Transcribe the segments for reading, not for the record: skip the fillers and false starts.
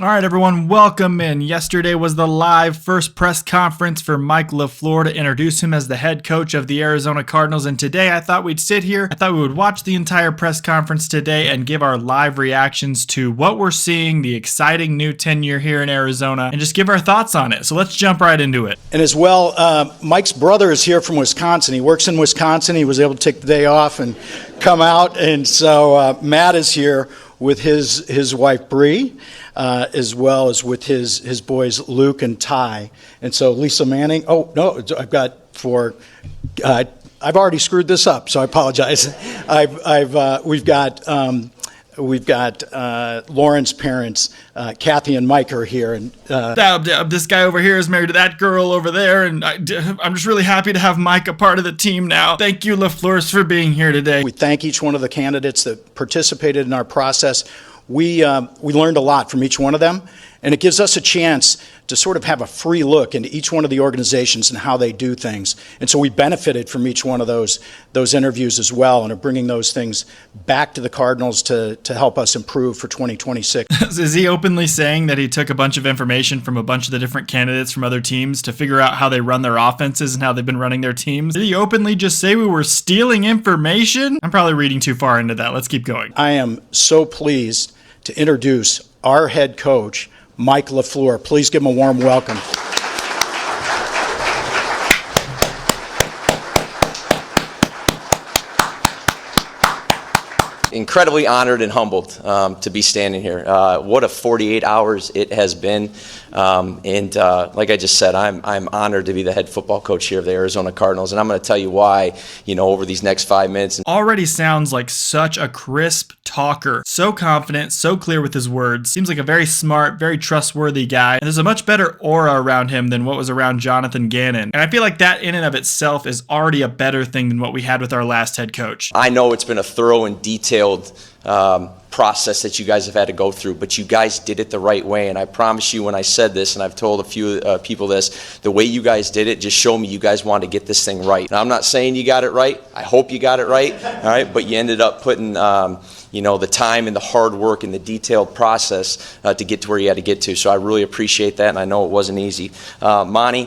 All right, everyone, welcome in. Yesterday was the live first press conference for Mike LaFleur to introduce him as the head coach of the Arizona Cardinals. And today I thought we'd sit here. I thought we would watch the entire press conference today and give our live reactions to what we're seeing, the exciting new tenure here in Arizona, and just give our thoughts on it. So let's jump right into it. And as well, Mike's brother is here from Wisconsin. He works in Wisconsin. He was able to take the day off and come out. And so Matt is here with his wife, Bree, as well as with his boys, Luke and Ty. And so Lisa Manning, I've already screwed this up, so I apologize. We've got Lauren's parents, Kathy and Mike are here. And this guy over here is married to that girl over there, and I'm just really happy to have Mike a part of the team now. Thank you, LaFleur's, for being here today. We thank each one of the candidates that participated in our process. We learned a lot from each one of them, and it gives us a chance to sort of have a free look into each one of the organizations and how they do things. And so we benefited from each one of those interviews as well, and are bringing those things back to the Cardinals to help us improve for 2026. Is he openly saying that he took a bunch of information from a bunch of the different candidates from other teams to figure out how they run their offenses and how they've been running their teams? Did he openly just say we were stealing information? I'm probably reading too far into that. Let's keep going. I am so pleased to introduce our head coach, Mike LaFleur. Please give him a warm welcome. Incredibly honored and humbled to be standing here. What a 48 hours it has been. Like I just said, I'm honored to be the head football coach here of the Arizona Cardinals, and I'm going to tell you why, over these next 5 minutes. Already sounds like such a crisp talker. So confident, so clear with his words. Seems like a very smart, very trustworthy guy. And there's a much better aura around him than what was around Jonathan Gannon. And I feel like that in and of itself is already a better thing than what we had with our last head coach. I know it's been a thorough and detailed process that you guys have had to go through, but you guys did it the right way. And I promise you, when I said this, and I've told a few people this, the way you guys did it just showed me you guys wanted to get this thing right. Now, I'm not saying you got it right. I hope you got it right. All right, but you ended up putting the time and the hard work and the detailed process to get to where you had to get to. So I really appreciate that, and I know it wasn't easy. Monty,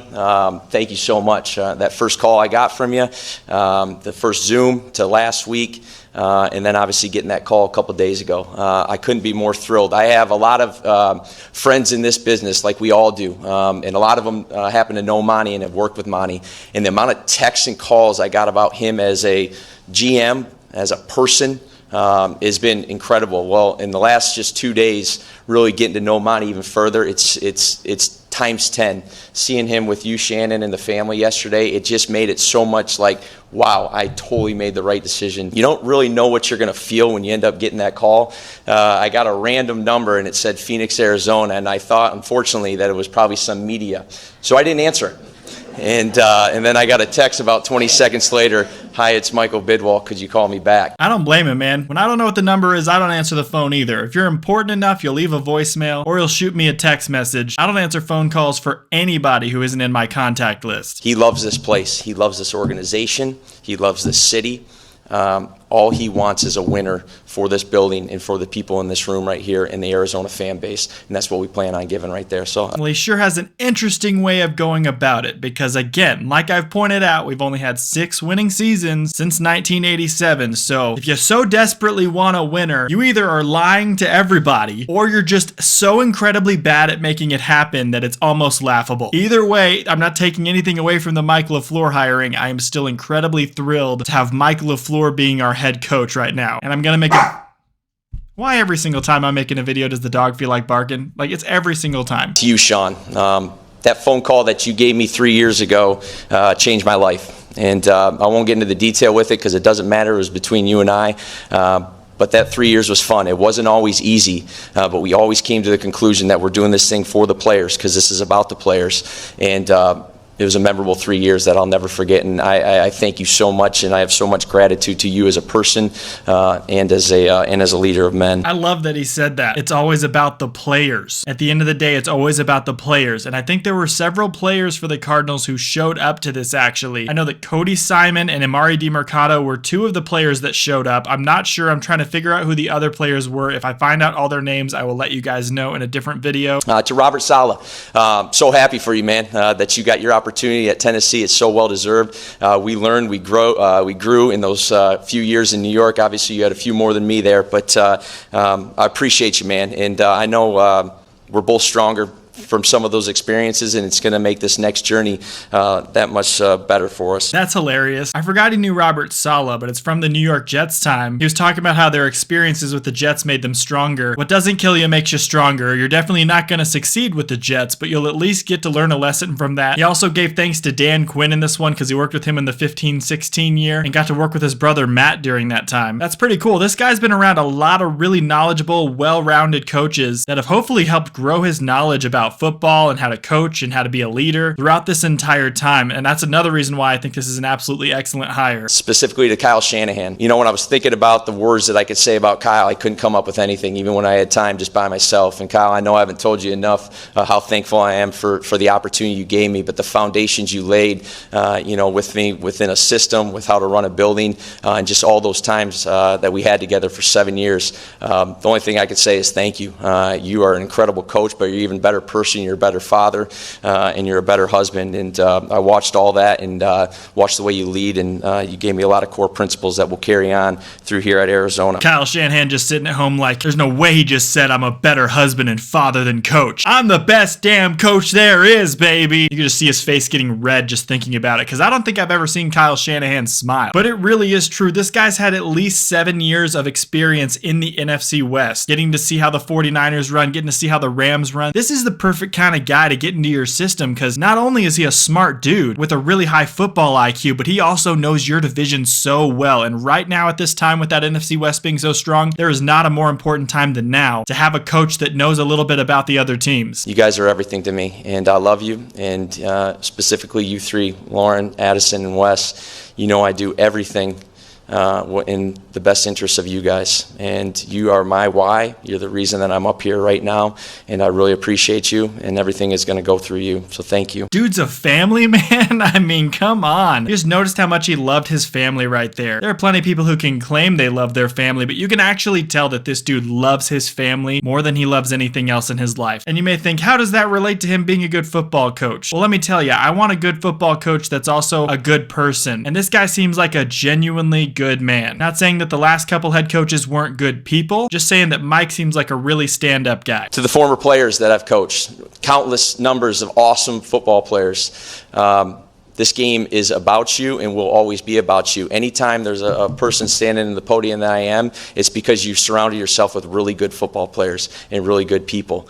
thank you so much. That first call I got from you, the first Zoom to last week, and then obviously getting that call a couple days ago. I couldn't be more thrilled. I have a lot of friends in this business, like we all do, and a lot of them happen to know Monty and have worked with Monty. And the amount of texts and calls I got about him as a GM, as a person, has been incredible. Well, in the last just 2 days, really getting to know Monty even further, it's times 10. Seeing him with you, Shannon, and the family yesterday, it just made it so much like, wow, I totally made the right decision. You don't really know what you're going to feel when you end up getting that call. I got a random number, and it said Phoenix, Arizona, and I thought, unfortunately, that it was probably some media. So I didn't answer it. And then I got a text about 20 seconds later, "Hi, it's Michael Bidwell. Could you call me back?" I don't blame him, man. When I don't know what the number is, I don't answer the phone either. If you're important enough, you'll leave a voicemail or you'll shoot me a text message. I don't answer phone calls for anybody who isn't in my contact list. He loves this place. He loves this organization. He loves this city. All he wants is a winner for this building and for the people in this room right here in the Arizona fan base, and that's what we plan on giving right there. So, well, he sure has an interesting way of going about it because, again, like I've pointed out, we've only had 6 winning seasons since 1987. So if you so desperately want a winner, you either are lying to everybody or you're just so incredibly bad at making it happen that it's almost laughable. Either way, I'm not taking anything away from the Mike LaFleur hiring. I am still incredibly thrilled to have Mike LaFleur being our head coach right now. And I'm going to make it... Why every single time I'm making a video does the dog feel like barking? Like, it's every single time. To you, Sean, that phone call that you gave me 3 years ago changed my life. And I won't get into the detail with it because it doesn't matter. It was between you and I. But that 3 years was fun. It wasn't always easy, but we always came to the conclusion that we're doing this thing for the players because this is about the players. And it was a memorable 3 years that I'll never forget, and I thank you so much, and I have so much gratitude to you as a person and as a leader of men. I love that he said that. It's always about the players. At the end of the day, it's always about the players, and I think there were several players for the Cardinals who showed up to this, actually. I know that Cody Simon and Amari DiMercato were two of the players that showed up. I'm not sure. I'm trying to figure out who the other players were. If I find out all their names, I will let you guys know in a different video. To Robert Saleh, so happy for you, man, that you got your opportunity at Tennessee. It's so well deserved. We learned, we grew in those few years in New York. Obviously, you had a few more than me there, but I appreciate you, man. And I know we're both stronger from some of those experiences, and it's going to make this next journey that much better for us. That's hilarious. I forgot he knew Robert Saleh, but it's from the New York Jets time. He was talking about how their experiences with the Jets made them stronger. What doesn't kill you makes you stronger. You're definitely not going to succeed with the Jets, but you'll at least get to learn a lesson from that. He also gave thanks to Dan Quinn in this one because he worked with him in the 15-16 year and got to work with his brother Matt during that time. That's pretty cool. This guy's been around a lot of really knowledgeable, well-rounded coaches that have hopefully helped grow his knowledge about football and how to coach and how to be a leader throughout this entire time. And that's another reason why I think this is an absolutely excellent hire. Specifically to Kyle Shanahan. You know, when I was thinking about the words that I could say about Kyle, I couldn't come up with anything, even when I had time just by myself. And Kyle, I know I haven't told you enough how thankful I am for the opportunity you gave me, but the foundations you laid, with me within a system, with how to run a building, and just all those times that we had together for 7 years. The only thing I could say is thank you. You are an incredible coach, but you're even better person, you're a better father, and you're a better husband. And I watched all that and watched the way you lead, and you gave me a lot of core principles that will carry on through here at Arizona. Kyle Shanahan just sitting at home like, there's no way he just said I'm a better husband and father than coach. I'm the best damn coach there is, baby. You can just see his face getting red just thinking about it, because I don't think I've ever seen Kyle Shanahan smile. But it really is true. This guy's had at least 7 years of experience in the NFC West, getting to see how the 49ers run, getting to see how the Rams run. This is the perfect kind of guy to get into your system, because not only is he a smart dude with a really high football IQ, but he also knows your division so well. And right now at this time, with that NFC West being so strong, there is not a more important time than now to have a coach that knows a little bit about the other teams. You guys are everything to me, and I love you, and specifically you three, Lauren, Addison, and Wes. You know I do everything in the best interest of you guys, and you are my why. You're the reason that I'm up here right now, and I really appreciate you, and everything is going to go through you, so thank you. Dude's a family man. I mean, come on. You just noticed how much he loved his family right there. There are plenty of people who can claim they love their family, but you can actually tell that this dude loves his family more than he loves anything else in his life. And you may think, how does that relate to him being a good football coach? Well, let me tell you, I want a good football coach that's also a good person, and this guy seems like a genuinely good man. Not saying that the last couple head coaches weren't good people, just saying that Mike seems like a really stand-up guy. To the former players that I've coached, countless numbers of awesome football players, this game is about you and will always be about you. Anytime there's a person standing in the podium that I am, it's because you surrounded yourself with really good football players and really good people.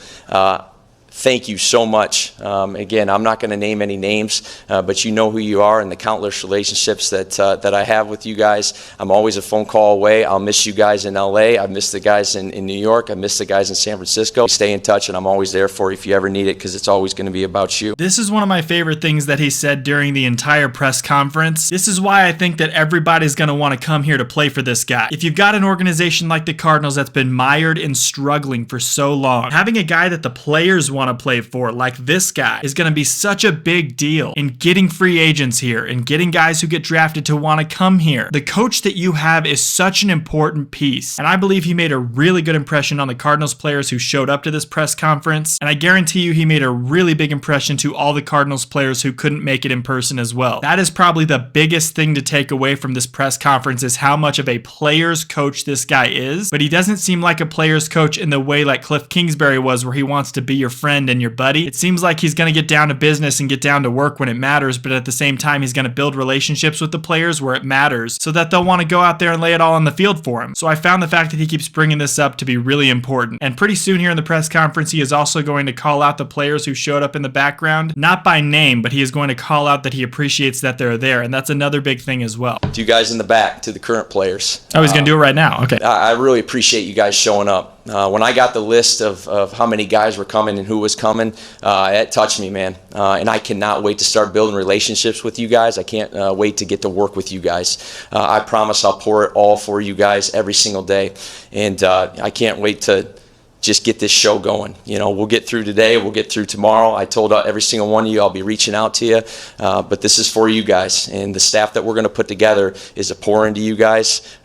Thank you so much. Again, I'm not going to name any names, but you know who you are and the countless relationships that I have with you guys. I'm always a phone call away. I'll miss you guys in LA. I miss the guys in New York. I miss the guys in San Francisco. Stay in touch, and I'm always there for you if you ever need it, because it's always going to be about you. This is one of my favorite things that he said during the entire press conference. This is why I think that everybody's going to want to come here to play for this guy. If you've got an organization like the Cardinals that's been mired in struggling for so long, having a guy that the players want to play for, like this guy, is going to be such a big deal in getting free agents here and getting guys who get drafted to want to come here. The coach that you have is such an important piece, and I believe he made a really good impression on the Cardinals players who showed up to this press conference, and I guarantee you he made a really big impression to all the Cardinals players who couldn't make it in person as well. That is probably the biggest thing to take away from this press conference, is how much of a player's coach this guy is, but he doesn't seem like a player's coach in the way like Cliff Kingsbury was, where he wants to be your friend and your buddy. It seems like he's going to get down to business and get down to work when it matters, but at the same time, he's going to build relationships with the players where it matters so that they'll want to go out there and lay it all on the field for him. So I found the fact that he keeps bringing this up to be really important. And pretty soon here in the press conference, he is also going to call out the players who showed up in the background, not by name, but he is going to call out that he appreciates that they're there. And that's another big thing as well. To you guys in the back, to the current players. Oh, he's going to do it right now. Okay. I really appreciate you guys showing up. When I got the list of how many guys were coming and who was coming, it touched me, man. And I cannot wait to start building relationships with you guys. I can't wait to get to work with you guys. I promise I'll pour it all for you guys every single day. And I can't wait to just get this show going. We'll get through today. We'll get through tomorrow. I told every single one of you I'll be reaching out to you. But this is for you guys. And the staff that we're going to put together is a pour into you guys.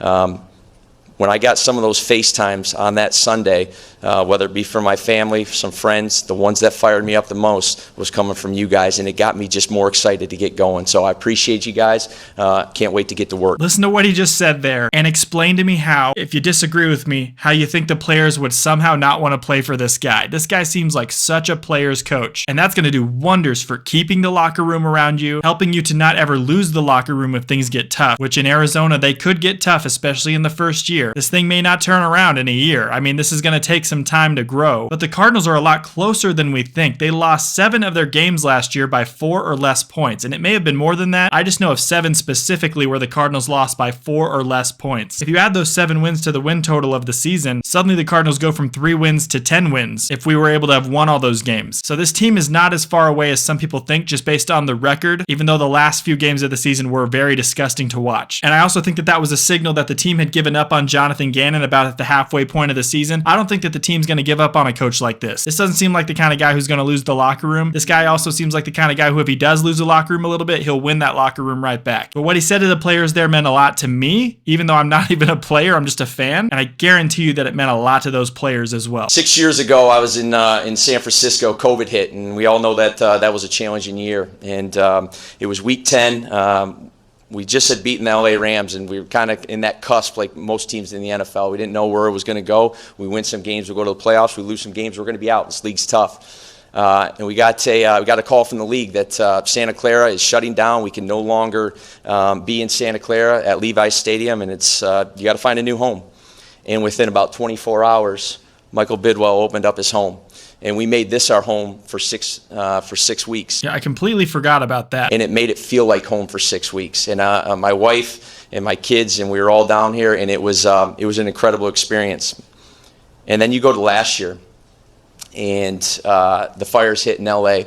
When I got some of those FaceTimes on that Sunday, whether it be from my family, some friends, the ones that fired me up the most was coming from you guys, and it got me just more excited to get going. So I appreciate you guys. Can't wait to get to work. Listen to what he just said there and explain to me how, if you disagree with me, how you think the players would somehow not want to play for this guy. This guy seems like such a player's coach, and that's going to do wonders for keeping the locker room around you, helping you to not ever lose the locker room if things get tough, which in Arizona they could get tough, especially in the first year. This thing may not turn around in a year. I mean, this is going to take some time to grow, but the Cardinals are a lot closer than we think. They lost 7 of their games last year by 4 or less points, and it may have been more than that. I just know of 7 specifically where the Cardinals lost by 4 or less points. If you add those 7 wins to the win total of the season, suddenly the Cardinals go from 3 wins to 10 wins if we were able to have won all those games. So this team is not as far away as some people think just based on the record, even though the last few games of the season were very disgusting to watch. And I also think that that was a signal that the team had given up on Jonathan Gannon about at the halfway point of the season. I don't think that the team's going to give up on a coach like this. This doesn't seem like the kind of guy who's going to lose the locker room. This guy also seems like the kind of guy who, if he does lose the locker room a little bit, he'll win that locker room right back. But what he said to the players there meant a lot to me, even though I'm not even a player, I'm just a fan. And I guarantee you that it meant a lot to those players as well. 6 years ago, I was in San Francisco. COVID hit, and we all know that that was a challenging year. And it was week 10. We just had beaten the LA Rams, and we were kind of in that cusp like most teams in the NFL. We didn't know where it was going to go. We win some games, we go to the playoffs. We lose some games, we're going to be out. This league's tough. And we got a call from the league that Santa Clara is shutting down. We can no longer be in Santa Clara at Levi's Stadium, and it's you got to find a new home. And within about 24 hours, Michael Bidwell opened up his home. And we made this our home for 6 weeks. Yeah, I completely forgot about that. And it made it feel like home for 6 weeks. And my wife and my kids, and we were all down here, and it was an incredible experience. And then you go to last year, and the fires hit in LA,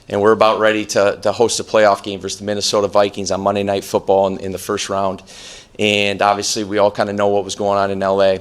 and we're about ready to host a playoff game versus the Minnesota Vikings on Monday Night Football in the first round. And obviously, we all kind of know what was going on in LA.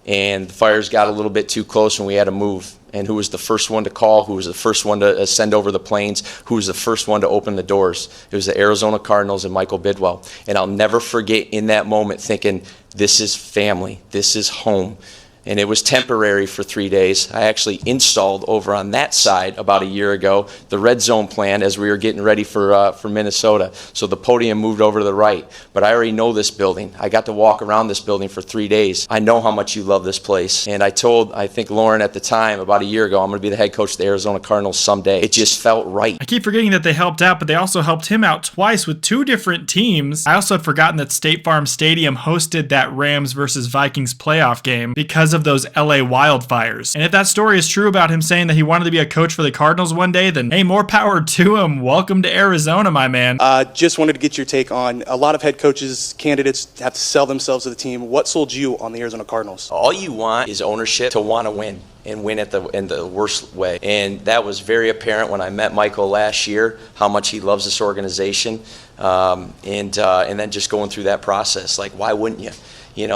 And the fires got a little bit too close, and we had to move. And who was the first one to call? Who was the first one to send over the planes? Who was the first one to open the doors? It was the Arizona Cardinals and Michael Bidwell. And I'll never forget in that moment thinking, this is family. This is home. And it was temporary for 3 days. I actually installed over on that side about a year ago the red zone plan as we were getting ready for Minnesota. So the podium moved over to the right. But I already know this building. I got to walk around this building for 3 days. I know how much you love this place. And I told, I think, Lauren at the time, about a year ago, I'm going to be the head coach of the Arizona Cardinals someday. It just felt right. I keep forgetting that they helped out, but they also helped him out twice with 2 different teams. I also had forgotten that State Farm Stadium hosted that Rams versus Vikings playoff game because of those LA wildfires. And if that story is true about him saying that he wanted to be a coach for the Cardinals one day, then hey, more power to him. Welcome to Arizona, my man. Just wanted to get your take on, a lot of head coaches, candidates have to sell themselves to the team. What sold you on the Arizona Cardinals? All you want is ownership to want to win, and win in the worst way. And that was very apparent when I met Michael last year, how much he loves this organization, and then just going through that process. Like, why wouldn't you?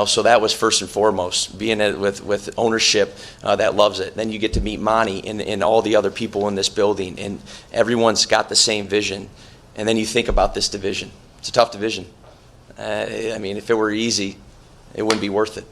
So that was first and foremost, being with ownership that loves it. Then you get to meet Monty and all the other people in this building, and everyone's got the same vision. And then you think about this division. It's a tough division. I mean, if it were easy, it wouldn't be worth it,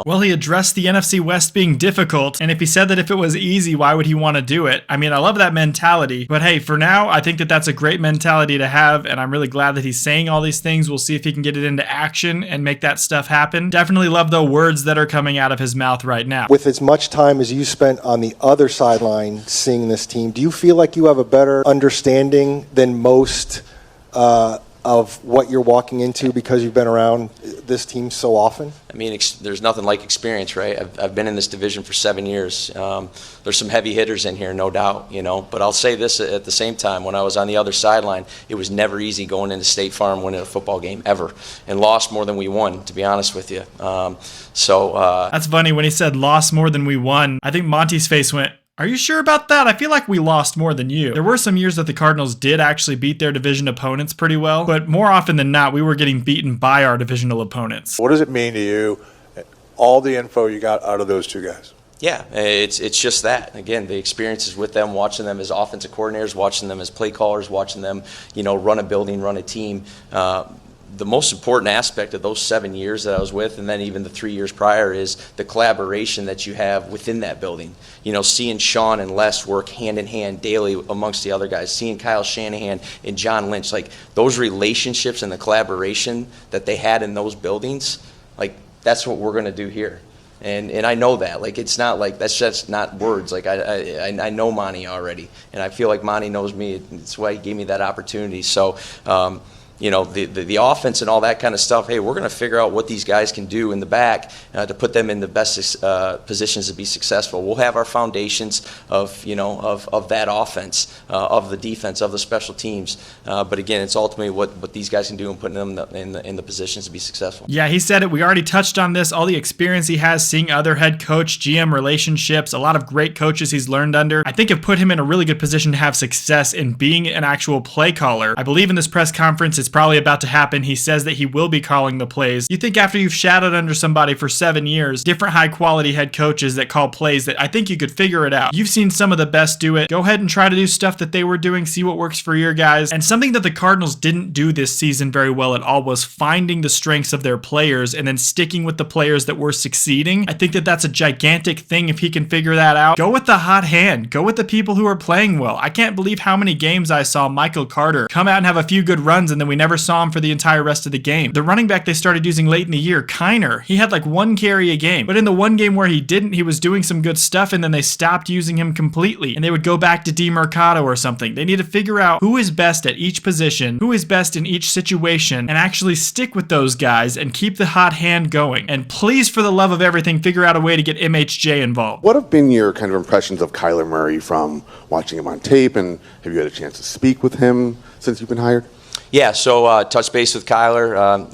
Well, he addressed the NFC West being difficult, and if he said that if it was easy, why would he want to do it? I mean, I love that mentality, but hey, for now, I think that that's a great mentality to have, and I'm really glad that he's saying all these things. We'll see if he can get it into action and make that stuff happen. Definitely love the words that are coming out of his mouth right now. With as much time as you spent on the other sideline seeing this team, do you feel like you have a better understanding than most of what you're walking into because you've been around this team so often? I mean, there's nothing like experience, right? I've been in this division for 7 years. There's some heavy hitters in here, no doubt, But I'll say this at the same time. When I was on the other sideline, it was never easy going into State Farm winning a football game, ever. And lost more than we won, to be honest with you. That's funny. When he said lost more than we won, I think Monty's face went, "Are you sure about that? I feel like we lost more than you." There were some years that the Cardinals did actually beat their division opponents pretty well, but more often than not, we were getting beaten by our divisional opponents. What does it mean to you, all the info you got out of those two guys? Yeah, it's just that. Again, the experiences with them, watching them as offensive coordinators, watching them as play callers, watching them, run a building, run a team. The most important aspect of those 7 years that I was with, and then even the 3 years prior, is the collaboration that you have within that building. Seeing Sean and Les work hand in hand daily amongst the other guys, seeing Kyle Shanahan and John Lynch, like those relationships and the collaboration that they had in those buildings, like that's what we're going to do here. And I know that. Like, it's not like, that's just not words. Like, I know Monty already, and I feel like Monty knows me. That's why he gave me that opportunity. So, the offense and all that kind of stuff, hey, we're going to figure out what these guys can do in the back to put them in the best positions to be successful. We'll have our foundations of that offense, of the defense, of the special teams. But again, it's ultimately what these guys can do and putting them in the positions to be successful. Yeah, he said it. We already touched on this. All the experience he has seeing other head coach, GM relationships, a lot of great coaches he's learned under, I think have put him in a really good position to have success in being an actual play caller. I believe in this press conference, it's probably about to happen. He says that he will be calling the plays. You think after you've shadowed under somebody for 7 years, different high quality head coaches that call plays, that I think you could figure it out. You've seen some of the best do it. Go ahead and try to do stuff that they were doing, see what works for your guys. And something that the Cardinals didn't do this season very well at all was finding the strengths of their players and then sticking with the players that were succeeding. I think that that's a gigantic thing if he can figure that out. Go with the hot hand. Go with the people who are playing well. I can't believe how many games I saw Michael Carter come out and have a few good runs and then we never saw him for the entire rest of the game. The running back they started using late in the year, Kiner, he had like 1 carry a game. But in the one game where he didn't, he was doing some good stuff and then they stopped using him completely. And they would go back to DeMercado or something. They need to figure out who is best at each position, who is best in each situation, and actually stick with those guys and keep the hot hand going. And please, for the love of everything, figure out a way to get MHJ involved. What have been your kind of impressions of Kyler Murray from watching him on tape, and have you had a chance to speak with him since you've been hired? Yeah, so touch base with Kyler,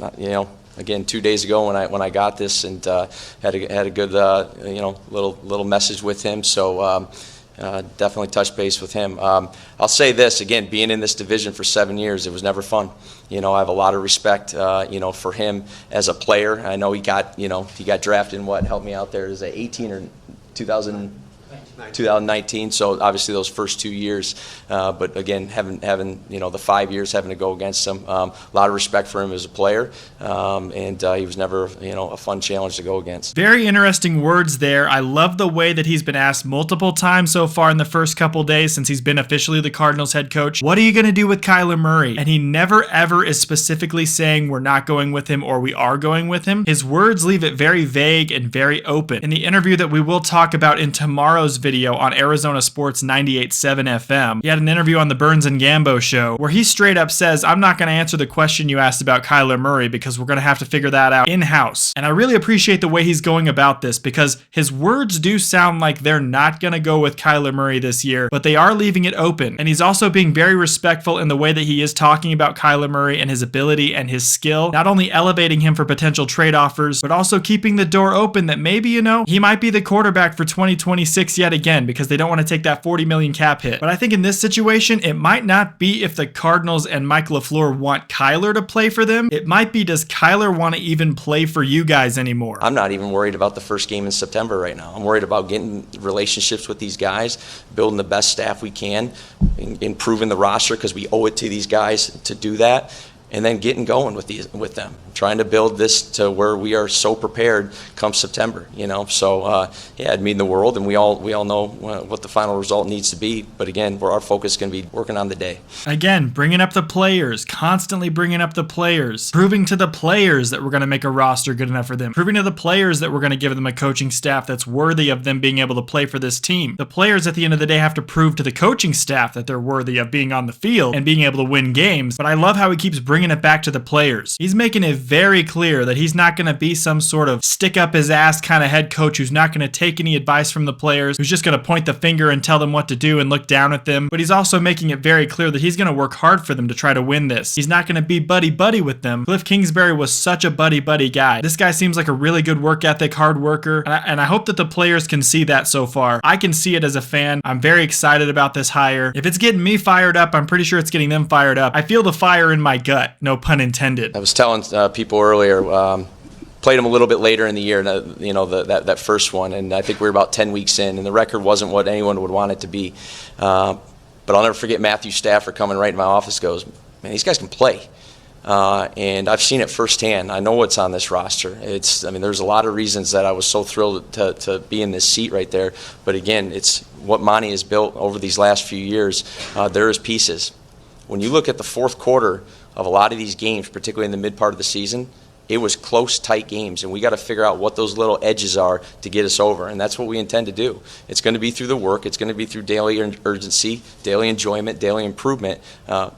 again 2 days ago when I got this, and had a good little message with him. So definitely touch base with him. I'll say this again: being in this division for 7 years, it was never fun. I have a lot of respect, for him as a player. I know he got drafted in help me out there, is it 18 or 2019, so obviously those first 2 years, but again, having the 5 years having to go against him, a lot of respect for him as a player, and he was never a fun challenge to go against. Very interesting words there. I love the way that he's been asked multiple times so far in the first couple days since he's been officially the Cardinals head coach, what are you going to do with Kyler Murray? And he never ever is specifically saying we're not going with him or we are going with him. His words leave it very vague and very open. In the interview that we will talk about in tomorrow's video on Arizona Sports 98.7 FM. He had an interview on the Burns and Gambo show where he straight up says, I'm not going to answer the question you asked about Kyler Murray because we're going to have to figure that out in-house. And I really appreciate the way he's going about this because his words do sound like they're not going to go with Kyler Murray this year, but they are leaving it open. And he's also being very respectful in the way that he is talking about Kyler Murray and his ability and his skill, not only elevating him for potential trade offers, but also keeping the door open that maybe, he might be the quarterback for 2026 yet again because they don't want to take that $40 million cap hit. But I think in this situation, it might not be if the Cardinals and Mike LaFleur want Kyler to play for them. It might be, does Kyler want to even play for you guys anymore? I'm not even worried about the first game in September right now. I'm worried about getting relationships with these guys, building the best staff we can, improving the roster because we owe it to these guys to do that, and then getting going with them, trying to build this to where we are so prepared come September. So it'd mean the world, and we all know what the final result needs to be. But again, our focus is going to be working on the day. Again, bringing up the players, constantly bringing up the players, proving to the players that we're going to make a roster good enough for them, proving to the players that we're going to give them a coaching staff that's worthy of them being able to play for this team. The players at the end of the day have to prove to the coaching staff that they're worthy of being on the field and being able to win games. But I love how he keeps bringing bringing it back to the players. He's making it very clear that he's not going to be some sort of stick up his ass kind of head coach who's not going to take any advice from the players, who's just going to point the finger and tell them what to do and look down at them. But he's also making it very clear that he's going to work hard for them to try to win this. He's not going to be buddy-buddy with them. Cliff Kingsbury was such a buddy-buddy guy. This guy seems like a really good work ethic, hard worker, and I hope that the players can see that so far. I can see it as a fan. I'm very excited about this hire. If it's getting me fired up, I'm pretty sure it's getting them fired up. I feel the fire in my gut, no pun intended. I was telling people earlier, played them a little bit later in the year, that first one, and I think we were about 10 weeks in, and the record wasn't what anyone would want it to be. But I'll never forget Matthew Stafford coming right in my office, goes, man, these guys can play. And I've seen it firsthand. I know what's on this roster. There's a lot of reasons that I was so thrilled to be in this seat right there. But again, it's what Monty has built over these last few years. There is pieces. When you look at the fourth quarter of a lot of these games, particularly in the mid part of the season, it was close, tight games, and we got to figure out what those little edges are to get us over, and that's what we intend to do. It's going to be through the work. It's going to be through daily urgency, daily enjoyment, daily improvement, but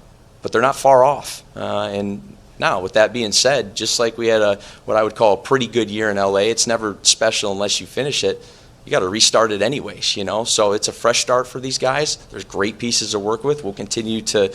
they're not far off. And now, with that being said, just like we had what I would call a pretty good year in LA, it's never special unless you finish it. You got to restart it anyways, So it's a fresh start for these guys. There's great pieces to work with. We'll continue to,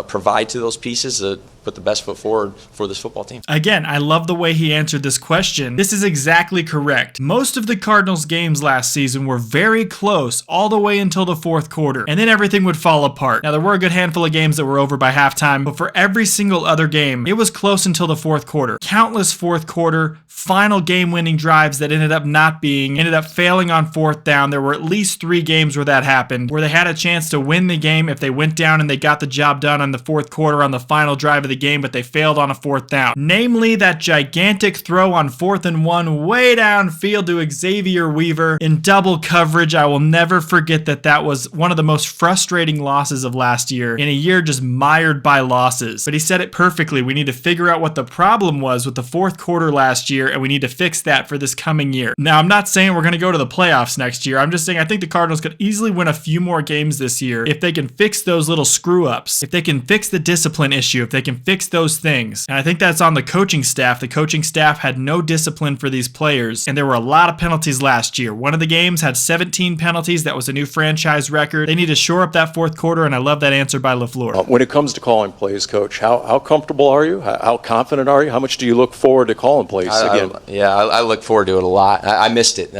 provide to those pieces, put the best foot forward for this football team. Again, I love the way he answered this question. This is exactly correct. Most of the Cardinals games last season were very close all the way until the fourth quarter, and then everything would fall apart. Now, there were a good handful of games that were over by halftime, but for every single other game, it was close until the fourth quarter. Countless fourth quarter, final game-winning drives that ended up failing on fourth down. There were at least 3 games where that happened, where they had a chance to win the game if they went down and they got the job done on the fourth quarter on the final drive of the game, but they failed on a fourth down. Namely, that gigantic throw on 4th and 1 way downfield to Xavier Weaver in double coverage. I will never forget that was one of the most frustrating losses of last year, in a year just mired by losses. But he said it perfectly. We need to figure out what the problem was with the fourth quarter last year, and we need to fix that for this coming year. Now, I'm not saying we're going to go to the playoffs next year. I'm just saying I think the Cardinals could easily win a few more games this year if they can fix those little screw-ups, if they can fix the discipline issue, if they can fix those things. And I think that's on the coaching staff. The coaching staff had no discipline for these players, and there were a lot of penalties last year. One of the games had 17 penalties. That was a new franchise record. They need to shore up that fourth quarter, and I love that answer by LaFleur. When it comes to calling plays, Coach, how comfortable are you? How confident are you? How much do you look forward to calling plays again? I look forward to it a lot. I missed it.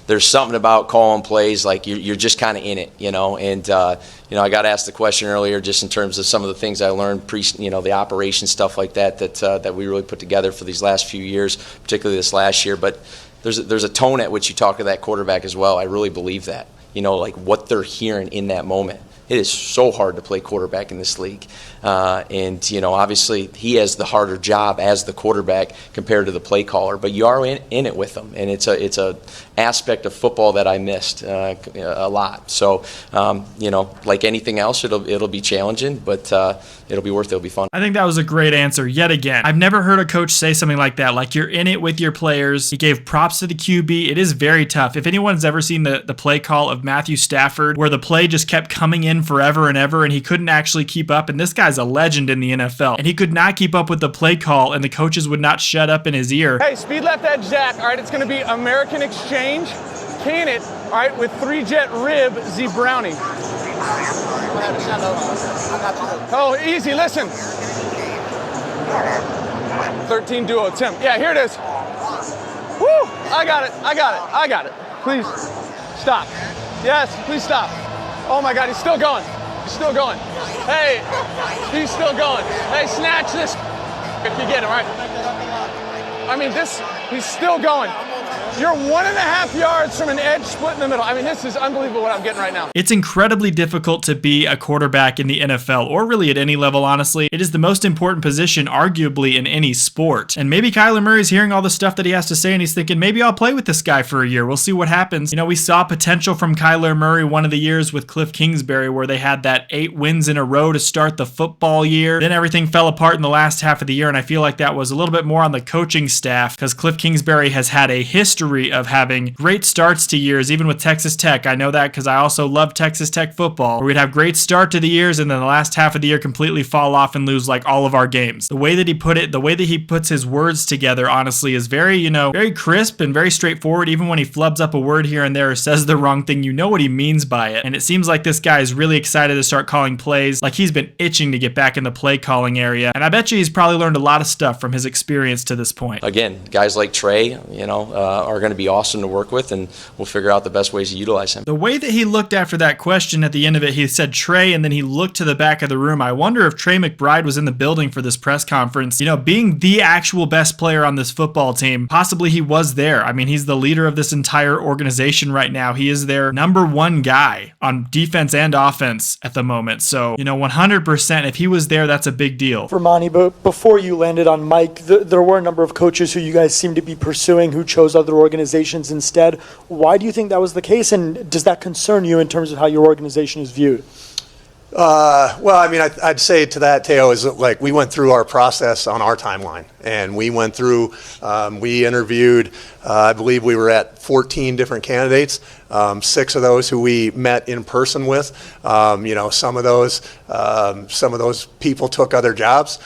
There's something about calling plays, like you're just kind of in it, and I got asked the question earlier just in terms of some of the things I learned the operation stuff like that we really put together for these last few years, particularly this last year. But there's a tone at which you talk to that quarterback as well. I really believe that, like what they're hearing in that moment. It is so hard to play quarterback in this league. And obviously he has the harder job as the quarterback compared to the play caller, but you are in it with him. And it's a aspect of football that I missed a lot. So, like anything else, it'll be challenging, but it'll be worth it. It'll be fun. I think that was a great answer yet again. I've never heard a coach say something like that, like you're in it with your players. He gave props to the QB. It is very tough. If anyone's ever seen the play call of Matthew Stafford, where the play just kept coming in forever and ever, and he couldn't actually keep up, and this guy's a legend in the NFL, and he could not keep up with the play call, and the coaches would not shut up in his ear. Hey, speed left edge Zach, all right, it's going to be American Exchange, can it, all right, with 3-jet rib Z Brownie. Oh, easy, listen. 13 duo, Tim. Yeah, here it is. Woo, I got it. Please, stop. Yes, please stop. Oh my God, he's still going. Hey, he's still going. Hey, snatch this. If you get him, right? He's still going. You're 1.5 yards from an edge split in the middle. This is unbelievable what I'm getting right now. It's incredibly difficult to be a quarterback in the NFL, or really at any level, honestly. It is the most important position, arguably, in any sport. And maybe Kyler Murray's hearing all the stuff that he has to say, and he's thinking, maybe I'll play with this guy for a year. We'll see what happens. We saw potential from Kyler Murray one of the years with Cliff Kingsbury, where they had that 8 wins in a row to start the football year. Then everything fell apart in the last half of the year, and I feel like that was a little bit more on the coaching staff, because Cliff Kingsbury has had a history history of having great starts to years, even with Texas Tech. I know that because I also love Texas Tech football, where we'd have great start to the years and then the last half of the year completely fall off and lose like all of our games. The way that he put it, the way that he puts his words together, honestly, is very, very crisp and very straightforward. Even when he flubs up a word here and there or says the wrong thing, you know what he means by it. And it seems like this guy is really excited to start calling plays. Like he's been itching to get back in the play calling area. And I bet you he's probably learned a lot of stuff from his experience to this point. Again, guys like Trey, are going to be awesome to work with, and we'll figure out the best ways to utilize him. The way that he looked after that question at the end of it, he said Trey, and then he looked to the back of the room. I wonder if Trey McBride was in the building for this press conference. Being the actual best player on this football team, possibly he was there. I mean, he's the leader of this entire organization right now. He is their number one guy on defense and offense at the moment. So, 100%, if he was there, that's a big deal. For Monty, but before you landed on Mike, there were a number of coaches who you guys seem to be pursuing who chose other organizations instead. Why do you think that was the case, and does that concern you in terms of how your organization is viewed? I'd say to that, Teo, is like we went through our process on our timeline, and we went through, we interviewed, I believe we were at 14 different candidates, 6 of those who we met in person with. Some of those people took other jobs.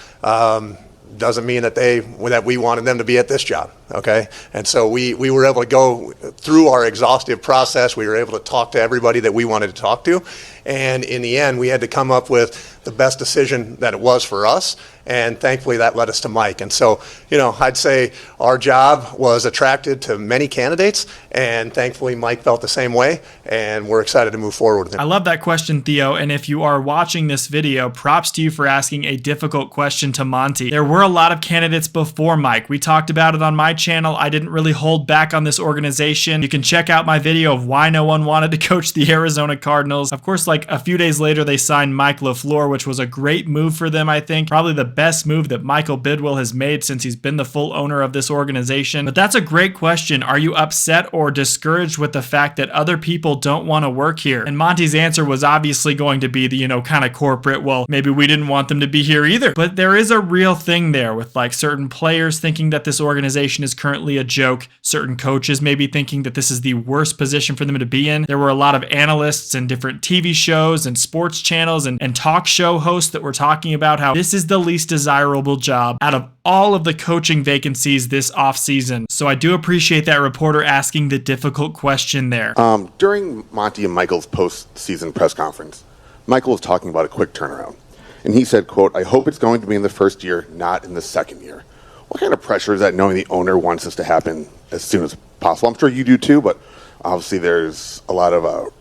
Doesn't mean that we wanted them to be at this job, okay? And so we were able to go through our exhaustive process. We were able to talk to everybody that we wanted to talk to. And in the end, we had to come up with the best decision that it was for us. And thankfully, that led us to Mike. And so, I'd say our job was attracted to many candidates. And thankfully, Mike felt the same way. And we're excited to move forward with him. I love that question, Theo. And if you are watching this video, props to you for asking a difficult question to Monty. There were a lot of candidates before Mike. We talked about it on my channel. I didn't really hold back on this organization. You can check out my video of why no one wanted to coach the Arizona Cardinals. Of course, like a few days later, they signed Mike LaFleur, which was a great move for them, I think. Probably the best move that Michael Bidwill has made since he's been the full owner of this organization. But that's a great question. Are you upset or discouraged with the fact that other people don't want to work here? And Monty's answer was obviously going to be the, kind of corporate, well, maybe we didn't want them to be here either. But there is a real thing there with like certain players thinking that this organization is currently a joke, certain coaches maybe thinking that this is the worst position for them to be in. There were a lot of analysts and different TV shows and sports channels and talk show hosts that were talking about how this is the least desirable job out of all of the coaching vacancies this offseason. So I do appreciate that reporter asking the difficult question there. During Monty and Michael's post-season press conference, Michael was talking about a quick turnaround. And he said, quote, "I hope it's going to be in the first year, not in the second year." What kind of pressure is that knowing the owner wants this to happen as soon as possible? I'm sure you do too, but obviously there's a lot of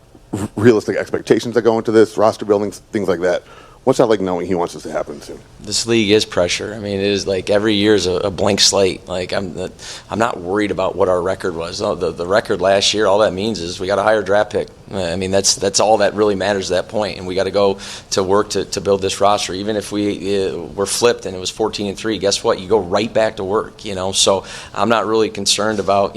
realistic expectations that go into this, roster building, things like that. What's that like knowing he wants this to happen soon? This league is pressure. I mean, it is like every year is a blank slate. Like I'm not worried about what our record was. The record last year, all that means is we got a higher draft pick. I mean, that's all that really matters at that point. And we got to go to work to build this roster. Even if we were flipped and it was 14-3, guess what? You go right back to work. So I'm not really concerned about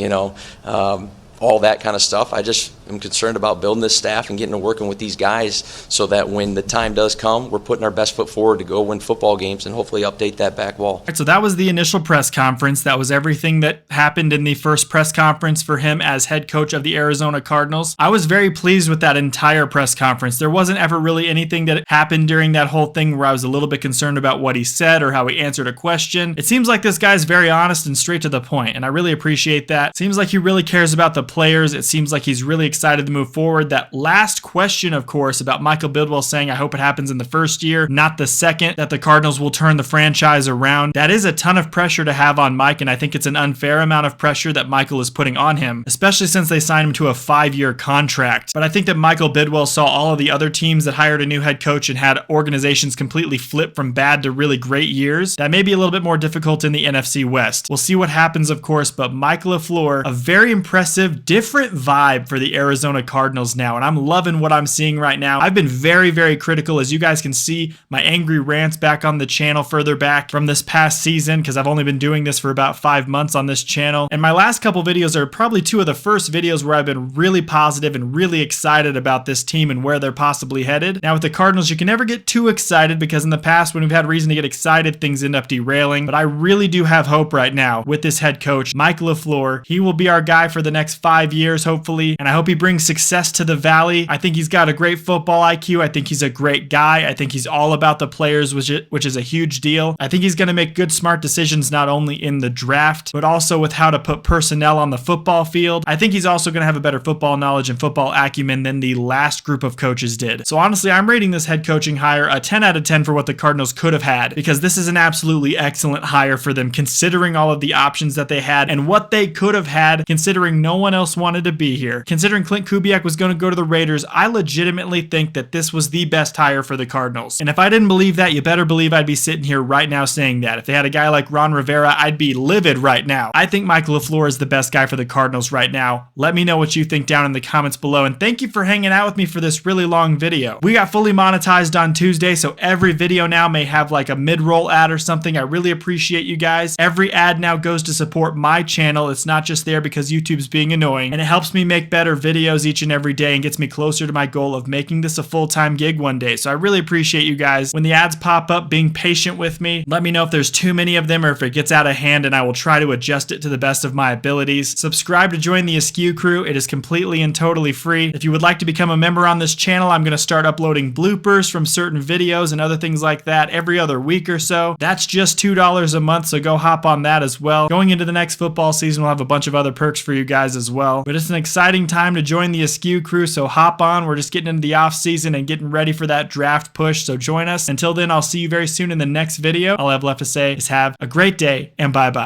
all that kind of stuff. I just am concerned about building this staff and getting to working with these guys so that when the time does come, we're putting our best foot forward to go win football games and hopefully update that back wall. All right, so that was the initial press conference. That was everything that happened in the first press conference for him as head coach of the Arizona Cardinals. I was very pleased with that entire press conference. There wasn't ever really anything that happened during that whole thing where I was a little bit concerned about what he said or how he answered a question. It seems like this guy's very honest and straight to the point, and I really appreciate that. Seems like he really cares about the players. It seems like he's really excited to move forward. That last question, of course, about Michael Bidwill saying, "I hope it happens in the first year, not the second, that the Cardinals will turn the franchise around." That is a ton of pressure to have on Mike, and I think it's an unfair amount of pressure that Michael is putting on him, especially since they signed him to a 5-year contract. But I think that Michael Bidwill saw all of the other teams that hired a new head coach and had organizations completely flip from bad to really great years. That may be a little bit more difficult in the NFC West. We'll see what happens, of course, but Mike LaFleur, a very impressive, different vibe for the Arizona Cardinals now, and I'm loving what I'm seeing right now. I've been very, very critical, as you guys can see my angry rants back on the channel further back from this past season, because I've only been doing this for about 5 months on this channel. And my last couple videos are probably two of the first videos where I've been really positive and really excited about this team and where they're possibly headed. Now with the Cardinals, you can never get too excited, because in the past when we've had reason to get excited, things end up derailing. But I really do have hope right now with this head coach, Mike LaFleur. He will be our guy for the next 5 years, hopefully, and I hope he brings success to the Valley. I think he's got a great football IQ. I think he's a great guy. I think he's all about the players, which is a huge deal. I think he's going to make good, smart decisions not only in the draft, but also with how to put personnel on the football field. I think he's also going to have a better football knowledge and football acumen than the last group of coaches did. So honestly, I'm rating this head coaching hire a 10 out of 10 for what the Cardinals could have had, because this is an absolutely excellent hire for them, considering all of the options that they had and what they could have had, considering no one else wanted to be here. Considering Clint Kubiak was going to go to the Raiders, I legitimately think that this was the best hire for the Cardinals. And if I didn't believe that, you better believe I'd be sitting here right now saying that. If they had a guy like Ron Rivera, I'd be livid right now. I think Mike LaFleur is the best guy for the Cardinals right now. Let me know what you think down in the comments below, and thank you for hanging out with me for this really long video. We got fully monetized on Tuesday, so every video now may have like a mid-roll ad or something. I really appreciate you guys. Every ad now goes to support my channel. It's not just there because YouTube's being annoying, and it helps me make better videos each and every day and gets me closer to my goal of making this a full-time gig one day. So I really appreciate you guys. When the ads pop up, being patient with me. Let me know if there's too many of them or if it gets out of hand, and I will try to adjust it to the best of my abilities. Subscribe to join the Askew crew. It is completely and totally free. If you would like to become a member on this channel, I'm going to start uploading bloopers from certain videos and other things like that every other week or so. That's just $2 a month, so go hop on that as well. Going into the next football season, we'll have a bunch of other perks for you guys as well. But it's an exciting time to join the Askew crew, so hop on. We're just getting into the off season and getting ready for that draft push, so join us. Until then, I'll see you very soon in the next video. All I have left to say is have a great day, and bye-bye.